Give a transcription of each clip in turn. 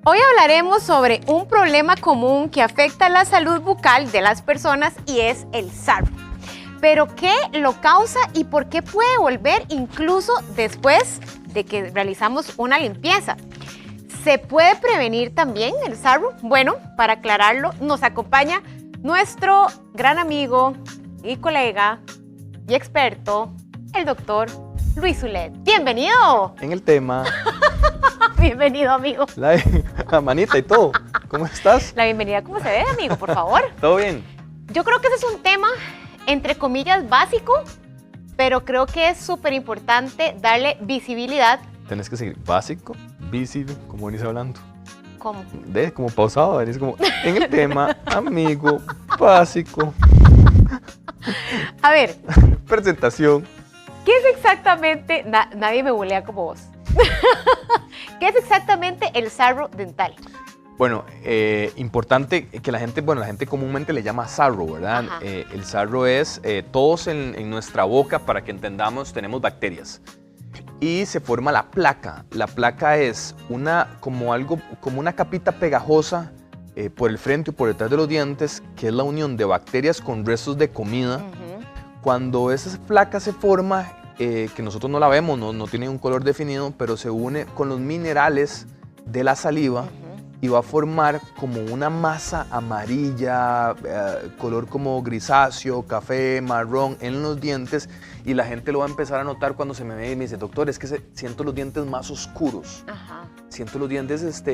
Hoy hablaremos sobre un problema común que afecta la salud bucal de las personas y es el sarro. Pero ¿qué lo causa y por qué puede volver incluso después de que realizamos una limpieza? ¿Se puede prevenir también el sarro? Bueno, para aclararlo nos acompaña nuestro gran amigo y colega y experto, el doctor Luis Zulet. ¡Bienvenido! En el tema. Bienvenido, amigo. La manita y todo. ¿Cómo estás? La bienvenida, ¿cómo se ve, amigo? Por favor. ¿Todo bien? Yo creo que ese es un tema, entre comillas, básico, pero creo que es súper importante darle visibilidad. Tenés que seguir básico, visible, como venís hablando. ¿Cómo? Como pausado, venís como en el tema, amigo, básico. A ver. Presentación. ¿Qué es exactamente? Nadie me bulea como vos. ¿Qué es exactamente el sarro dental? Bueno, importante que la gente comúnmente le llama sarro, ¿verdad? El sarro es, todos en nuestra boca, para que entendamos, tenemos bacterias. Y se forma la placa. La placa es como una capita pegajosa por el frente o por detrás de los dientes, que es la unión de bacterias con restos de comida. Cuando esa placa se forma, que nosotros no la vemos, no tiene un color definido, pero se une con los minerales de la saliva y va a formar como una masa amarilla, color como grisáceo, café, marrón en los dientes, y la gente lo va a empezar a notar cuando se me ve y me dice, doctor, es que siento los dientes más oscuros. Siento los dientes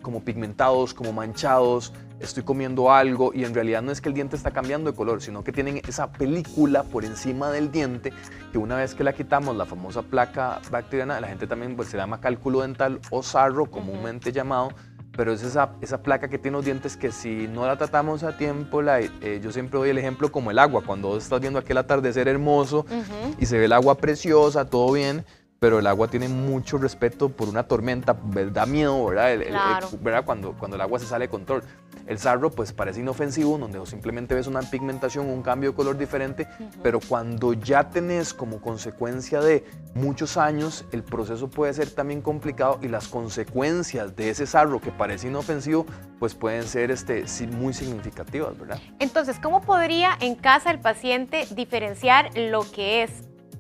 como pigmentados, como manchados, estoy comiendo algo y en realidad no es que el diente está cambiando de color, sino que tienen esa película por encima del diente que una vez que la quitamos, la famosa placa bacteriana, la gente también se llama cálculo dental o sarro comúnmente llamado, pero es esa placa que tiene los dientes que si no la tratamos a tiempo, yo siempre doy el ejemplo como el agua, cuando vos estás viendo aquel atardecer hermoso y se ve el agua preciosa, todo bien, pero el agua tiene mucho respeto por una tormenta, da miedo, ¿verdad? Claro. ¿Verdad? Cuando el agua se sale de control. El sarro pues parece inofensivo, donde vos simplemente ves una pigmentación, un cambio de color diferente, pero cuando ya tenés como consecuencia de muchos años, el proceso puede ser también complicado y las consecuencias de ese sarro que parece inofensivo pues pueden ser muy significativas, ¿verdad? Entonces, ¿cómo podría en casa el paciente diferenciar lo que es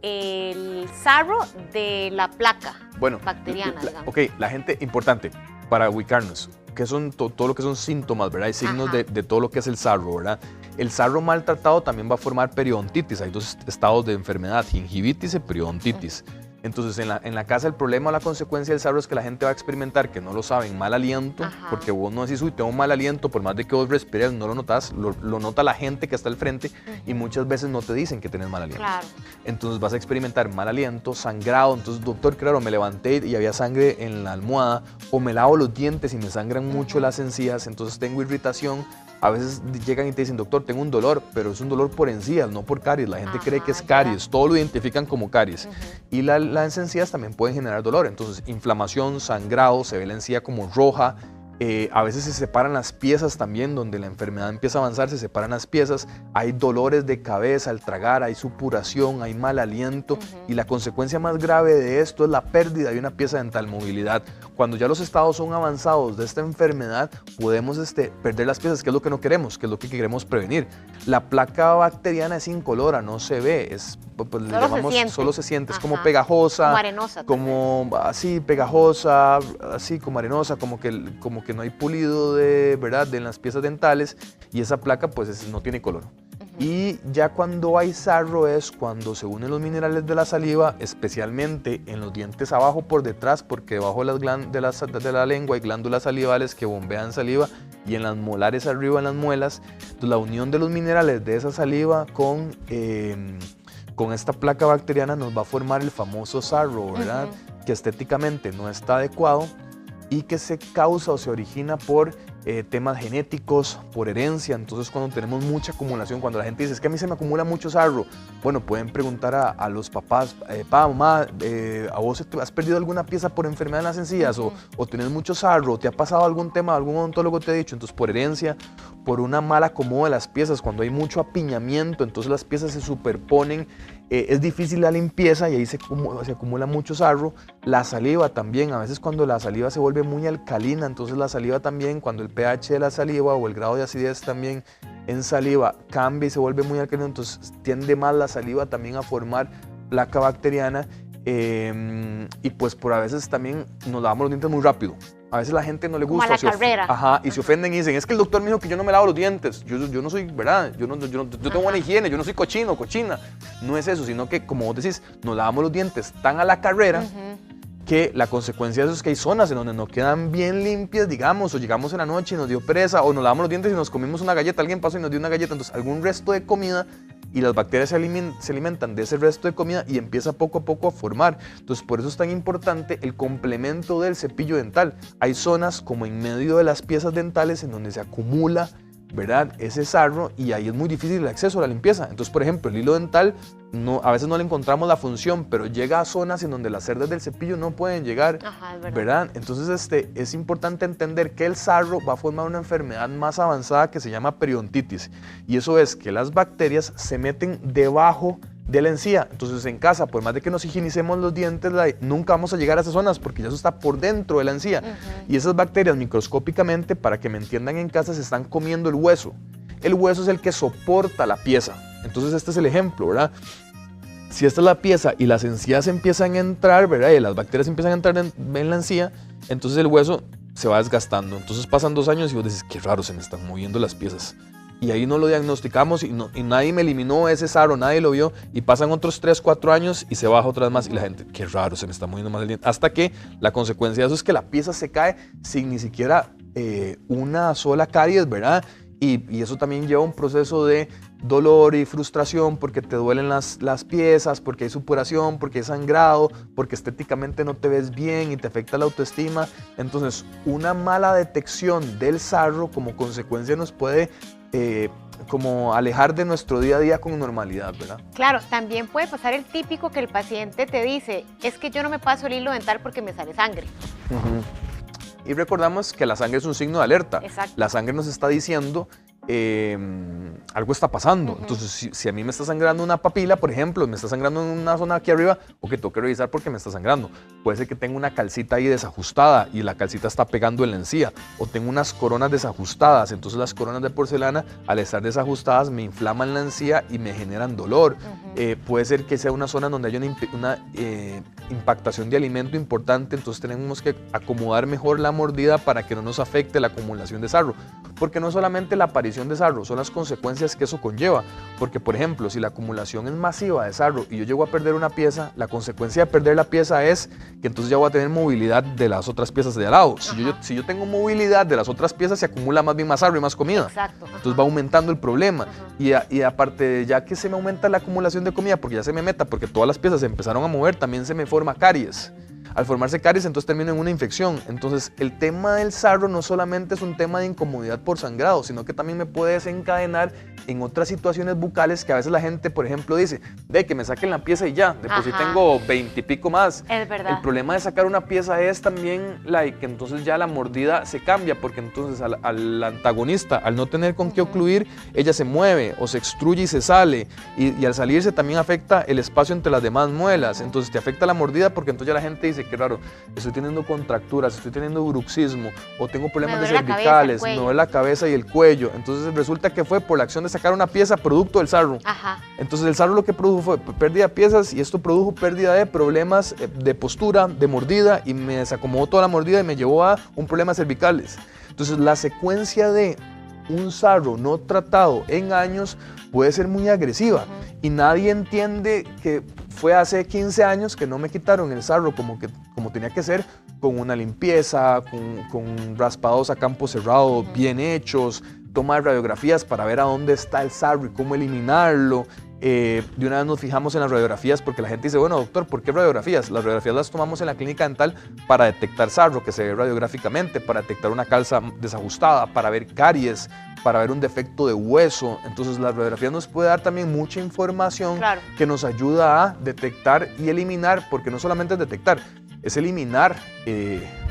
el sarro de la placa bacteriana? Ok, la gente, importante para ubicarnos, que son todo lo que son síntomas, ¿verdad? Hay signos de todo lo que es el sarro, ¿verdad? El sarro maltratado también va a formar periodontitis. Hay dos estados de enfermedad, gingivitis y periodontitis. Entonces, en la casa el problema o la consecuencia del sarro es que la gente va a experimentar, que no lo saben, mal aliento, porque vos no decís, uy, tengo mal aliento, por más de que vos respires, no lo notas, lo nota la gente que está al frente y muchas veces no te dicen que tenés mal aliento. Claro. Entonces vas a experimentar mal aliento, sangrado, entonces, doctor, claro, me levanté y había sangre en la almohada, o me lavo los dientes y me sangran mucho las encías, entonces tengo irritación. A veces llegan y te dicen, doctor, tengo un dolor, pero es un dolor por encías, no por caries. La gente cree que es caries, todo lo identifican como caries. Y las encías también pueden generar dolor. Entonces, inflamación, sangrado, se ve la encía como roja. A veces se separan las piezas también, donde la enfermedad empieza a avanzar, se separan las piezas. Hay dolores de cabeza al tragar, hay supuración, hay mal aliento. Y la consecuencia más grave de esto es la pérdida de una pieza dental, movilidad. Cuando ya los estados son avanzados de esta enfermedad, podemos perder las piezas, que es lo que no queremos, que es lo que queremos prevenir. La placa bacteriana es incolora, no se ve, solo se siente, es como pegajosa, como arenosa, como así pegajosa, así como arenosa, como que no hay pulido ¿verdad? En las piezas dentales, y esa placa pues no tiene color. Y ya cuando hay sarro es cuando se unen los minerales de la saliva, especialmente en los dientes abajo por detrás, porque debajo de la lengua hay glándulas salivales que bombean saliva, y en las molares arriba, en las muelas. Entonces, la unión de los minerales de esa saliva con esta placa bacteriana nos va a formar el famoso sarro, ¿verdad? Que estéticamente no está adecuado y que se causa o se origina por temas genéticos, por herencia. Entonces, cuando tenemos mucha acumulación, cuando la gente dice, es que a mí se me acumula mucho sarro, bueno, pueden preguntar a los papás, papá, mamá, ¿a vos has perdido alguna pieza por enfermedad en las encías? O tienes mucho sarro, ¿te ha pasado algún tema, algún odontólogo te ha dicho? Entonces, por herencia, por una mala acomodo de las piezas, cuando hay mucho apiñamiento, entonces las piezas se superponen es difícil la limpieza y ahí se acumula mucho sarro. La saliva también, a veces cuando la saliva se vuelve muy alcalina, entonces la saliva también, cuando el pH de la saliva o el grado de acidez también en saliva cambia y se vuelve muy alcalino, entonces tiende más la saliva también a formar placa bacteriana. Y pues por a veces también nos lavamos los dientes muy rápido. A veces la gente no le gusta. Como a la carrera. Ajá, y se ofenden y dicen, es que el doctor me dijo que yo no me lavo los dientes. Yo no soy, ¿verdad? Yo tengo buena higiene, yo no soy cochino, cochina. No es eso, sino que, como vos decís, nos lavamos los dientes tan a la carrera que la consecuencia de eso es que hay zonas en donde no quedan bien limpias, digamos, o llegamos en la noche y nos dio pereza, o nos lavamos los dientes y nos comimos una galleta, alguien pasó y nos dio una galleta, entonces algún resto de comida y las bacterias se alimentan de ese resto de comida y empieza poco a poco a formar. Entonces, por eso es tan importante el complemento del cepillo dental. Hay zonas como en medio de las piezas dentales en donde se acumula, ¿verdad?, ese sarro y ahí es muy difícil el acceso a la limpieza. Entonces, por ejemplo, el hilo dental, a veces no le encontramos la función, pero llega a zonas en donde las cerdas del cepillo no pueden llegar, ¿verdad? Entonces, es importante entender que el sarro va a formar una enfermedad más avanzada que se llama periodontitis. Y eso es que las bacterias se meten debajo de la encía. Entonces en casa, por más de que nos higienicemos los dientes, nunca vamos a llegar a esas zonas porque ya eso está por dentro de la encía. Y esas bacterias microscópicamente, para que me entiendan en casa, se están comiendo el hueso. El hueso es el que soporta la pieza. Entonces este es el ejemplo, ¿verdad? Si esta es la pieza y las encías empiezan a entrar, ¿verdad?, y las bacterias empiezan a entrar en la encía, entonces el hueso se va desgastando. Entonces pasan 2 años y vos dices, qué raro, se me están moviendo las piezas. Y ahí no lo diagnosticamos y nadie me eliminó ese sarro, nadie lo vio. Y pasan otros 3, 4 años y se baja otra vez más. Y la gente, qué raro, se me está moviendo más el diente. Hasta que la consecuencia de eso es que la pieza se cae sin ni siquiera una sola caries, ¿verdad? Y eso también lleva un proceso de dolor y frustración porque te duelen las piezas, porque hay supuración, porque hay sangrado, porque estéticamente no te ves bien y te afecta la autoestima. Entonces, una mala detección del sarro como consecuencia nos puede como alejar de nuestro día a día con normalidad, ¿verdad? Claro, también puede pasar el típico que el paciente te dice, es que yo no me paso el hilo dental porque me sale sangre. Y recordamos que la sangre es un signo de alerta. Exacto. La sangre nos está diciendo algo está pasando. Entonces, si a mí me está sangrando una papila, por ejemplo, me está sangrando en una zona aquí arriba, o que tengo que revisar porque me está sangrando. Puede ser que tenga una calcita ahí desajustada y la calcita está pegando en la encía, o tengo unas coronas desajustadas. Entonces, las coronas de porcelana, al estar desajustadas, me inflaman la encía y me generan dolor. Puede ser que sea una zona donde haya una impactación de alimento importante, entonces tenemos que acomodar mejor la mordida para que no nos afecte la acumulación de sarro. Porque no solamente la aparición de sarro, son las consecuencias que eso conlleva. Porque, por ejemplo, si la acumulación es masiva de sarro y yo llego a perder una pieza, la consecuencia de perder la pieza es que entonces ya voy a tener movilidad de las otras piezas de al lado. Si yo tengo movilidad de las otras piezas, se acumula más bien más sarro y más comida. Exacto. Entonces va aumentando el problema. Y aparte, ya que se me aumenta la acumulación de comida, porque ya se me meta, porque todas las piezas se empezaron a mover, también se me forma caries. Al formarse caries, entonces termina en una infección. Entonces, el tema del sarro no solamente es un tema de incomodidad por sangrado, sino que también me puede desencadenar en otras situaciones bucales que a veces la gente, por ejemplo, dice, de que me saquen la pieza y ya, de por sí tengo 20 y pico más. Es verdad. El problema de sacar una pieza es también que entonces ya la mordida se cambia, porque entonces al antagonista, al no tener con qué ocluir, ella se mueve o se extruye y se sale. Y al salirse también afecta el espacio entre las demás muelas. Entonces te afecta la mordida porque entonces ya la gente dice, qué raro, estoy teniendo contracturas, estoy teniendo bruxismo o tengo problemas de cervicales, me duele la cabeza y el cuello. Entonces resulta que fue por la acción de sacar una pieza producto del sarro. Entonces el sarro lo que produjo fue pérdida de piezas y esto produjo pérdida de problemas de postura, de mordida y me desacomodó toda la mordida y me llevó a un problema cervicales. Entonces la secuencia de un sarro no tratado en años puede ser muy agresiva y nadie entiende que fue hace 15 años que no me quitaron el sarro como tenía que ser, con una limpieza, con raspados a campo cerrado bien hechos, toma de radiografías para ver a dónde está el sarro y cómo eliminarlo. De una vez nos fijamos en las radiografías porque la gente dice, bueno, doctor, ¿por qué radiografías? Las radiografías las tomamos en la clínica dental para detectar sarro, que se ve radiográficamente, para detectar una calza desajustada, para ver caries, para ver un defecto de hueso. Entonces las radiografías nos puede dar también mucha información que nos ayuda a detectar y eliminar, porque no solamente es detectar, es eliminar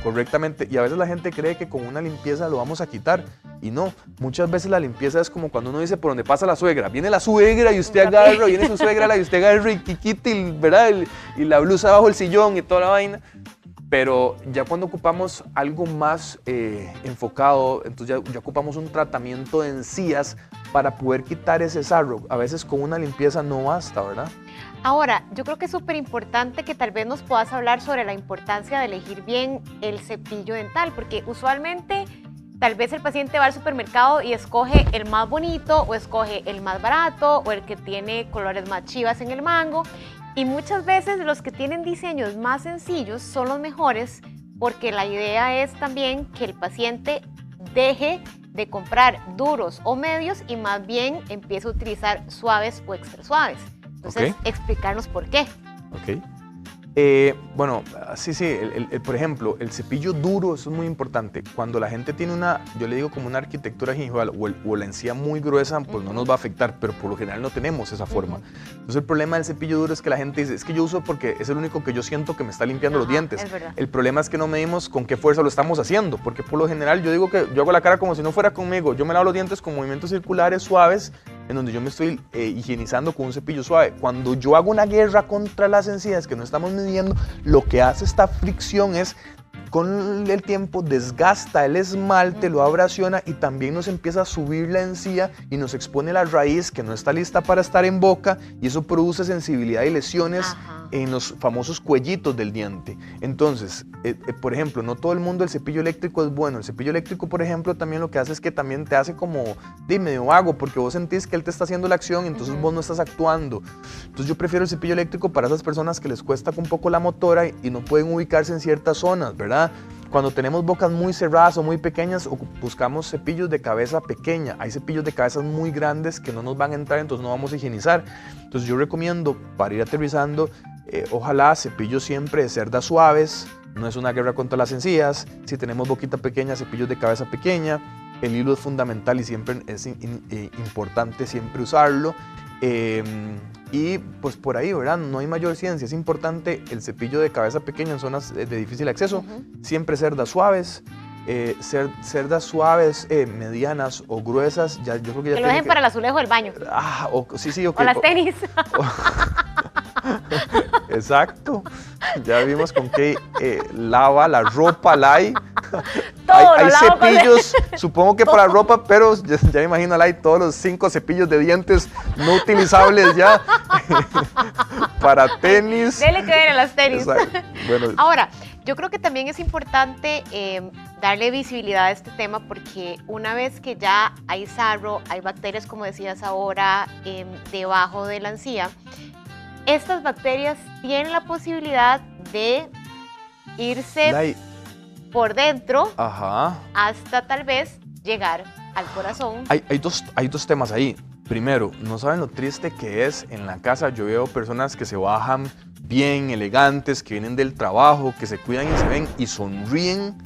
correctamente. Y a veces la gente cree que con una limpieza lo vamos a quitar. Y no, muchas veces la limpieza es como cuando uno dice por donde pasa la suegra. Viene la suegra y usted agarra, viene su suegra y usted agarra y quita, ¿verdad? Y la blusa bajo el sillón y toda la vaina. Pero ya cuando ocupamos algo más enfocado, entonces ya ocupamos un tratamiento de encías para poder quitar ese sarro. A veces con una limpieza no basta, ¿verdad? Ahora, yo creo que es súper importante que tal vez nos puedas hablar sobre la importancia de elegir bien el cepillo dental, porque usualmente tal vez el paciente va al supermercado y escoge el más bonito o escoge el más barato o el que tiene colores más chivas en el mango. Y muchas veces los que tienen diseños más sencillos son los mejores, porque la idea es también que el paciente deje de comprar duros o medios y más bien empiece a utilizar suaves o extra suaves. Entonces, explicarnos por qué. Ok. Bueno, sí, por ejemplo, el cepillo duro, eso es muy importante. Cuando la gente tiene yo le digo como una arquitectura gingival o la encía muy gruesa, pues no nos va a afectar, pero por lo general no tenemos esa forma. Entonces el problema del cepillo duro es que la gente dice, es que yo uso porque es el único que yo siento que me está limpiando los dientes. El problema es que no medimos con qué fuerza lo estamos haciendo, porque por lo general yo digo que yo hago la cara como si no fuera conmigo. Yo me lavo los dientes con movimientos circulares suaves, en donde yo me estoy higienizando con un cepillo suave. Cuando yo hago una guerra contra las encías que no estamos midiendo, lo que hace esta fricción es, con el tiempo, desgasta el esmalte, lo abrasiona y también nos empieza a subir la encía y nos expone la raíz que no está lista para estar en boca, y eso produce sensibilidad y lesiones en los famosos cuellitos del diente. Entonces, por ejemplo, no todo el mundo el cepillo eléctrico es bueno. El cepillo eléctrico, por ejemplo, también lo que hace es que también te hace como medio vago, porque vos sentís que él te está haciendo la acción y entonces vos no estás actuando. Entonces yo prefiero el cepillo eléctrico para esas personas que les cuesta un poco la motora y no pueden ubicarse en ciertas zonas, ¿verdad? Cuando tenemos bocas muy cerradas o muy pequeñas, buscamos cepillos de cabeza pequeña. Hay cepillos de cabezas muy grandes que no nos van a entrar, entonces no vamos a higienizar. Entonces yo recomiendo, para ir aterrizando, ojalá cepillos siempre de cerdas suaves. No es una guerra contra las encías. Si tenemos boquita pequeña, cepillos de cabeza pequeña. El hilo es fundamental y siempre es importante siempre usarlo. Y pues por ahí, ¿verdad? No hay mayor ciencia. Es importante el cepillo de cabeza pequeña en zonas de difícil acceso. Siempre cerdas suaves. Cerdas suaves, medianas o gruesas. Yo creo que ya lo dejen para el azulejo del baño. Sí, okay. O las tenis. Exacto. Ya vimos con qué lava la ropa, hay cepillos, supongo que para ropa, pero ya me imagino todos los 5 cepillos de dientes no utilizables ya para tenis. Dele que ver a las tenis. Bueno. Ahora, yo creo que también es importante darle visibilidad a este tema, porque una vez que ya hay sarro, hay bacterias, como decías ahora, debajo de la encía, estas bacterias tienen la posibilidad de irse por dentro hasta tal vez llegar al corazón. Hay dos temas ahí. Primero, no saben lo triste que es en la casa. Yo veo personas que se bajan bien elegantes, que vienen del trabajo, que se cuidan y se ven y sonríen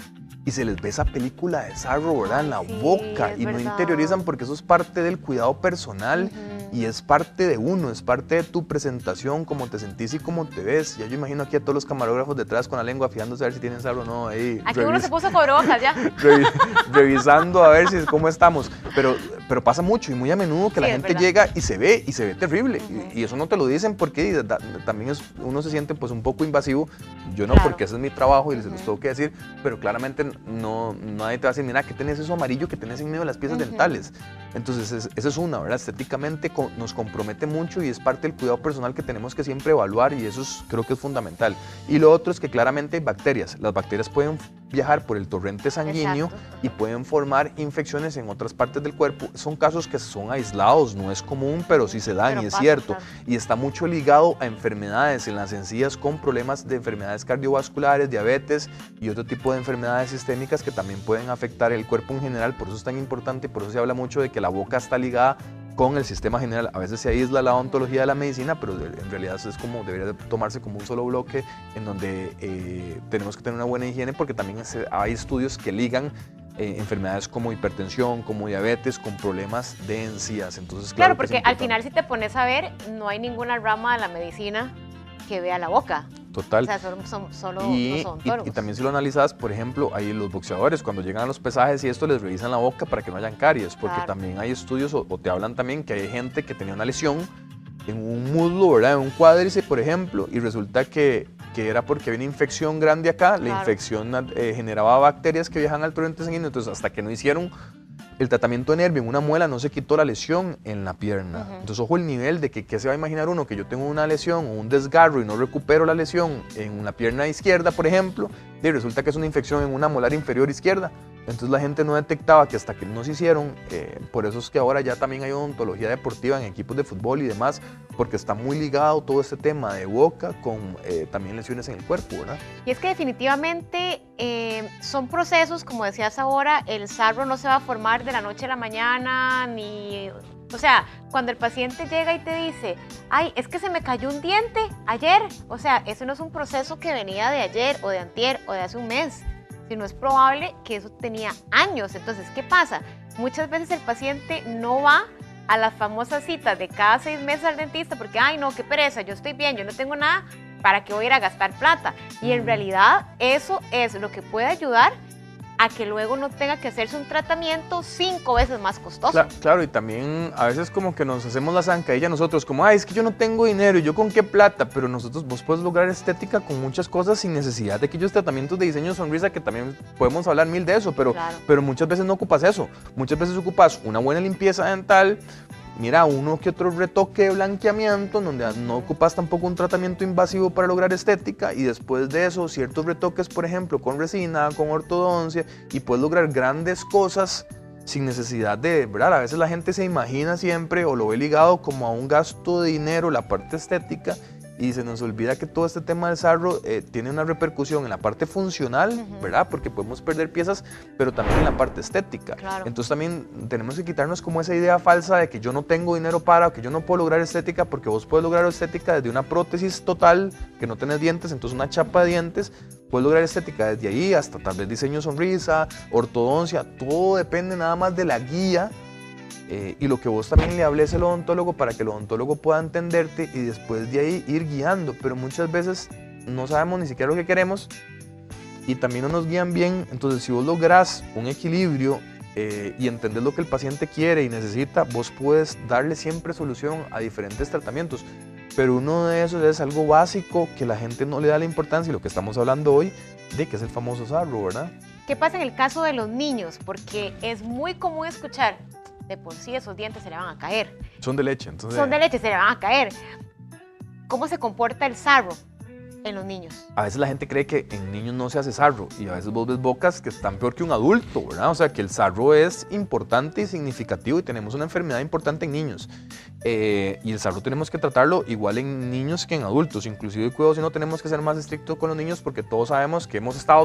y se les ve esa película de sarro, ¿verdad? En la boca, y no interiorizan, porque eso es parte del cuidado personal. Y es parte de uno, es parte de tu presentación, cómo te sentís y cómo te ves. Ya yo imagino aquí a todos los camarógrafos detrás con la lengua fijándose a ver si tienen sarro o no. Aquí uno se puso cubrebocas ya. Revisando a ver cómo estamos. Pero pasa mucho y muy a menudo que la gente llega y se ve terrible. Y eso no te lo dicen porque también uno se siente pues un poco invasivo. Yo no, porque ese es mi trabajo y les los tengo que decir, pero claramente nadie te va a decir, mira, ¿qué tenés eso amarillo que tenés en medio de las piezas dentales? Entonces, esa es una, ¿verdad? Estéticamente nos compromete mucho y es parte del cuidado personal que tenemos que siempre evaluar, y eso creo que es fundamental. Y lo otro es que claramente hay bacterias. Las bacterias pueden viajar por el torrente sanguíneo y pueden formar infecciones en otras partes del cuerpo. Son casos que son aislados, no es común, pero sí se dan, y es cierto. Y está mucho ligado a enfermedades en las encías, con problemas de enfermedades cardiovasculares, diabetes y otro tipo de enfermedades sistémicas que también pueden afectar el cuerpo en general. Por eso es tan importante, por eso se habla mucho de que la boca está ligada con el sistema general. A veces se aísla la odontología de la medicina, pero en realidad es como, debería tomarse como un solo bloque, en donde tenemos que tener una buena higiene, porque también hay estudios que ligan enfermedades como hipertensión, como diabetes, con problemas de encías. Entonces, porque al final, si te pones a ver, no hay ninguna rama de la medicina que vea la boca. Total. O sea, solo los Y odontólogos. también si lo analizas, por ejemplo, ahí los boxeadores, cuando llegan a los pesajes y esto, les revisan la boca para que no hayan caries, porque Claro. también hay estudios o te hablan también que hay gente que tenía una lesión en un muslo, ¿verdad? En un cuádriceps, por ejemplo, y resulta que era porque había una infección grande acá, la infección generaba bacterias que viajan al torrente sanguíneo, entonces hasta que no hicieron el tratamiento de nervio en una muela no se quitó la lesión en la pierna. Entonces, ojo el nivel de que se va a imaginar uno que yo tengo una lesión o un desgarro y no recupero la lesión en la pierna izquierda, por ejemplo, y resulta que es una infección en una molar inferior izquierda. Entonces la gente no detectaba que hasta que no se hicieron, por eso es que ahora ya también hay odontología deportiva en equipos de fútbol y demás, porque está muy ligado todo este tema de boca con también lesiones en el cuerpo, ¿verdad? Y es que definitivamente son procesos, como decías ahora, el sarro no se va a formar de la noche a la mañana, ni... O sea, cuando el paciente llega y te dice, ay, es que se me cayó un diente ayer, o sea, eso no es un proceso que venía de ayer o de antier o de hace un mes, sino es probable que eso tenía años. Entonces, ¿qué pasa? Muchas veces el paciente no va a las famosas citas de cada 6 meses al dentista porque, ay, no, qué pereza, yo estoy bien, yo no tengo nada, ¿para qué voy a ir a gastar plata? Y en realidad eso es lo que puede ayudar a que luego no tenga que hacerse un tratamiento 5 veces más costoso. Claro, y también a veces como que nos hacemos la zancadilla nosotros, como, ay, es que yo no tengo dinero, ¿y yo con qué plata? Pero vos puedes lograr estética con muchas cosas sin necesidad de aquellos tratamientos de diseño de sonrisa, que también podemos hablar mil de eso, pero muchas veces no ocupas eso. Muchas veces ocupas una buena limpieza dental, mira, uno que otro retoque de blanqueamiento, donde no ocupas tampoco un tratamiento invasivo para lograr estética, y después de eso, ciertos retoques, por ejemplo, con resina, con ortodoncia, y puedes lograr grandes cosas sin necesidad de, ¿verdad? A veces la gente se imagina siempre o lo ve ligado como a un gasto de dinero, la parte estética, y se nos olvida que todo este tema del sarro tiene una repercusión en la parte funcional, ¿verdad? Porque podemos perder piezas, pero también en la parte estética. Claro. Entonces también tenemos que quitarnos como esa idea falsa de que yo no tengo dinero para, o que yo no puedo lograr estética, porque vos puedes lograr estética desde una prótesis total, que no tenés dientes, entonces una chapa de dientes, puedes lograr estética desde ahí hasta tal vez diseño de sonrisa, ortodoncia, todo depende nada más de la guía. Y lo que vos también le hables al odontólogo para que el odontólogo pueda entenderte y después de ahí ir guiando, pero muchas veces no sabemos ni siquiera lo que queremos y también no nos guían bien. Entonces si vos lográs un equilibrio y entendés lo que el paciente quiere y necesita, vos puedes darle siempre solución a diferentes tratamientos, pero uno de esos es algo básico que la gente no le da la importancia, y lo que estamos hablando hoy, de que es el famoso sarro, ¿verdad? ¿Qué pasa en el caso de los niños? Porque es muy común escuchar, de por sí esos dientes se le van a caer. Son de leche, entonces... Son de leche, se le van a caer. ¿Cómo se comporta el sarro en los niños? A veces la gente cree que en niños no se hace sarro, y a veces vos ves bocas que están peor que un adulto, ¿verdad? O sea, que el sarro es importante y significativo, y tenemos una enfermedad importante en niños. Y el sarro tenemos que tratarlo igual en niños que en adultos. Inclusive, cuidado si no, tenemos que ser más estrictos con los niños, porque todos sabemos que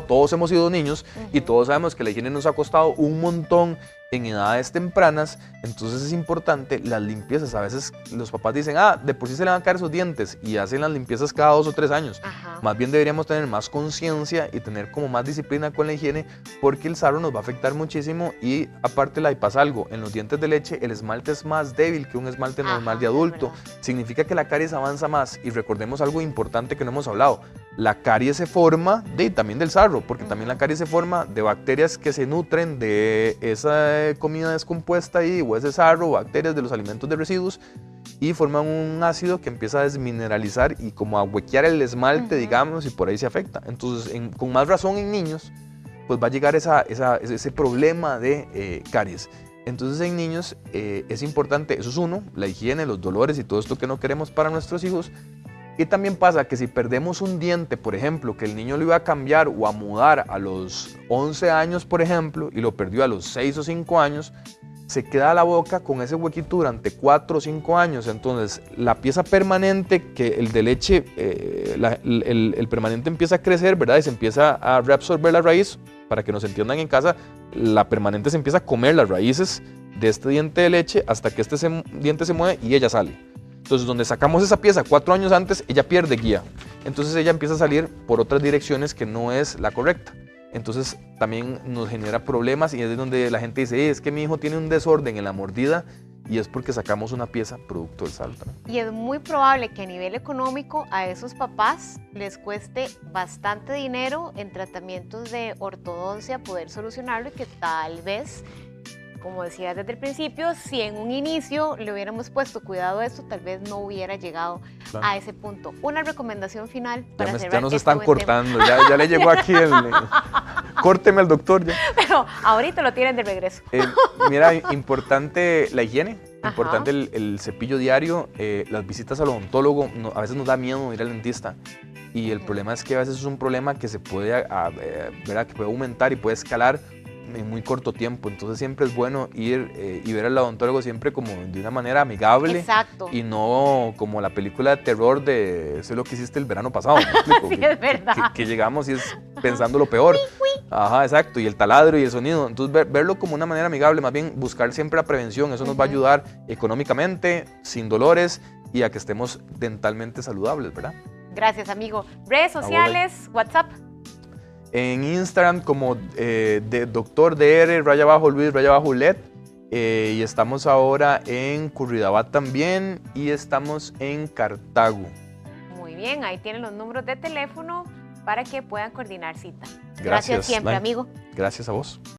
todos hemos sido niños, y todos sabemos que la higiene nos ha costado un montón en edades tempranas. Entonces es importante las limpiezas. A veces los papás dicen, de por sí se le van a caer sus dientes, y hacen las limpiezas cada 2 o 3 años. Más bien deberíamos tener más conciencia y tener como más disciplina con la higiene, porque el sarro nos va a afectar muchísimo. Y aparte pasa algo, en los dientes de leche el esmalte es más débil que un esmalte normal de adulto. Significa que la caries avanza más, y recordemos algo importante que no hemos hablado: la caries se forma también del sarro, porque también la caries se forma de bacterias que se nutren de esa comida descompuesta o ese sarro, bacterias de los alimentos de residuos, y forman un ácido que empieza a desmineralizar y como a huequear el esmalte, digamos, y por ahí se afecta. Entonces, con más razón en niños, pues va a llegar ese problema de caries. Entonces en niños es importante, eso es uno, la higiene, los dolores y todo esto que no queremos para nuestros hijos. Y también pasa que si perdemos un diente, por ejemplo, que el niño lo iba a cambiar o a mudar a los 11 años, por ejemplo, y lo perdió a los 6 o 5 años, se queda la boca con ese huequito durante 4 o 5 años. Entonces la pieza permanente, que el de leche, el permanente empieza a crecer, ¿verdad? Y se empieza a reabsorber la raíz. Para que nos entiendan en casa, la permanente se empieza a comer las raíces de este diente de leche hasta que diente se mueve y ella sale. Entonces, donde sacamos esa pieza 4 años antes, ella pierde guía. Entonces ella empieza a salir por otras direcciones que no es la correcta. Entonces también nos genera problemas, y es donde la gente dice, es que mi hijo tiene un desorden en la mordida, y es porque sacamos una pieza producto del SARO. Y es muy probable que a nivel económico a esos papás les cueste bastante dinero en tratamientos de ortodoncia poder solucionarlo y que tal vez, como decía desde el principio, si en un inicio le hubiéramos puesto cuidado a esto, tal vez no hubiera llegado a ese punto. Una recomendación final para cerrar. Ya nos están cortando, ya le llegó aquí el... Córteme al doctor ya. Pero ahorita lo tienen de regreso. Mira, importante la higiene, Ajá. importante el cepillo diario, las visitas al odontólogo, a veces nos da miedo ir al dentista. Y el problema es que a veces es un problema que se puede, ¿verdad? Que puede aumentar y puede escalar en muy corto tiempo, entonces siempre es bueno ir y ver al odontólogo siempre como de una manera amigable. Exacto. Y no como la película de terror de eso es lo que hiciste el verano pasado, ¿me explico? Sí, es verdad. Que llegamos y es pensando lo peor. Ajá, exacto, y el taladro y el sonido, entonces verlo como una manera amigable, más bien buscar siempre la prevención, eso nos va a ayudar económicamente, sin dolores y a que estemos dentalmente saludables, ¿verdad? Gracias, amigo. Redes sociales, WhatsApp. En Instagram como de Dr. DR, _Luis, _LED. Y estamos ahora en Curridabat también y estamos en Cartago. Muy bien, ahí tienen los números de teléfono para que puedan coordinar cita. Gracias Siempre, Bye. amigo. Gracias a vos.